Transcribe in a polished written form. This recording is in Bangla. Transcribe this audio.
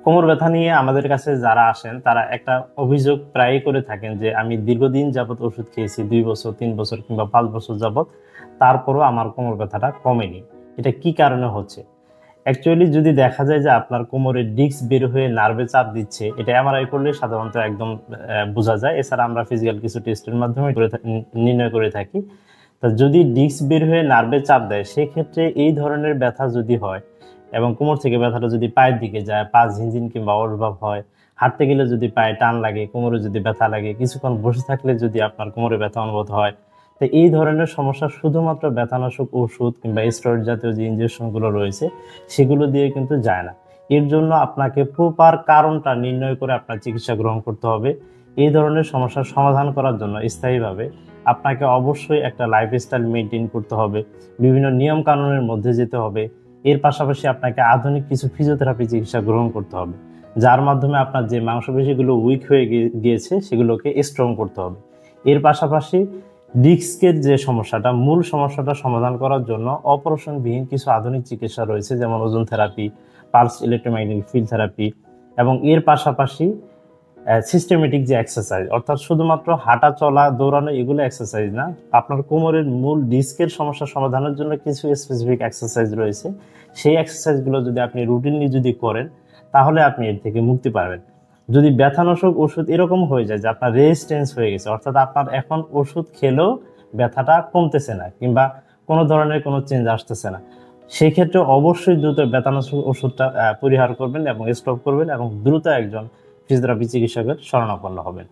কোমর ব্যথা নিয়ে আমাদের কাছে যারা আসেন তারা একটা অভিযোগ প্রায়ই করে থাকেন যে আমি দীর্ঘদিন যাবত ওষুধ খেয়েছি, 2 বছর 3 বছর কিংবা 5 বছর যাবত, তারপরও আমার কোমর ব্যথাটা কমেনি। এটা কি কারণে হচ্ছে? অ্যাকচুয়ালি যদি দেখা যায় যে আপনার কোমরে ডিস্ক বের হয়ে নার্ভে চাপ দিচ্ছে, এটা এমআরআই করলে সাধারণত একদম বোঝা যায়। এছাড়া আমরা ফিজিক্যাল কিছু টেস্টের মাধ্যমে নির্ণয় করে থাকি। তা যদি ডিস্ক বের হয়ে নার্ভে চাপ দেয়, সেক্ষেত্রে এই ধরনের ব্যথা যদি হয় এবং কোমর থেকে ব্যথাটা যদি পায়ের দিকে যায়, পা ঝিনঝিন কিংবা অনুভব হয়, হাঁটতে গেলে যদি পায়ে টান লাগে, কোমরে যদি ব্যথা লাগে, কিছুক্ষণ বসে থাকলে যদি আপনার কোমরে ব্যথা অনুভূত হয়, তো এই ধরনের সমস্যা শুধুমাত্র ব্যথানাশক ওষুধ কিংবা স্টেরয়েড জাতীয় যে ইনজেকশনগুলো রয়েছে সেগুলো দিয়ে কিন্তু যায় না। এর জন্য আপনাকে প্রপার কারণটা নির্ণয় করে আপনার চিকিৎসা গ্রহণ করতে হবে। এই ধরনের সমস্যার সমাধান করার জন্য স্থায়ীভাবে আপনাকে অবশ্যই একটা লাইফস্টাইল মেনটেন করতে হবে, বিভিন্ন নিয়ম কানুনের মধ্যে যেতে হবে। এর পাশাপাশি আপনাকে আধুনিক কিছু ফিজিওথেরাপি চিকিৎসা গ্রহণ করতে হবে, যার মাধ্যমে আপনার যে মাংসপেশিগুলো উইক হয়ে গিয়েছে সেগুলোকে স্ট্রং করতে হবে। এর পাশাপাশি ডিস্কের যে সমস্যাটা, মূল সমস্যাটা সমাধান করার জন্য অপারেশনবিহীন কিছু আধুনিক চিকিৎসা রয়েছে, যেমন ওজন therapy, pulse electromagnetic field therapy, এবং এর পাশাপাশি সিস্টেমেটিক যে এক্সারসাইজ, অর্থাৎ শুধুমাত্র হাঁটা চলা দৌড়ানো এগুলো এক্সারসাইজ না, আপনার কোমরের মূল ডিস্কের সমস্যা সমাধানের জন্য কিছু স্পেসিফিক এক্সারসাইজ রয়েছে। সেই এক্সারসাইজগুলো যদি আপনি রুটিনলি যদি করেন, তাহলে আপনি এর থেকে মুক্তি পাবেন। যদি ব্যথানাশক ওষুধ এরকম হয়ে যায় যে আপনার রেজিস্ট্যান্স হয়ে গেছে, অর্থাৎ আপনার এখন ওষুধ খেলেও ব্যথাটা কমতেছে না কিংবা কোনো ধরনের কোনো চেঞ্জ আসতেছে না, সেই ক্ষেত্রে অবশ্যই দ্রুত ব্যথানাশক ওষুধটা পরিহার করবেন এবং স্টপ করবেন এবং দ্রুত একজন ফিজিওথেরাপি চিকিৎসকের শরণাপন্ন হবেন।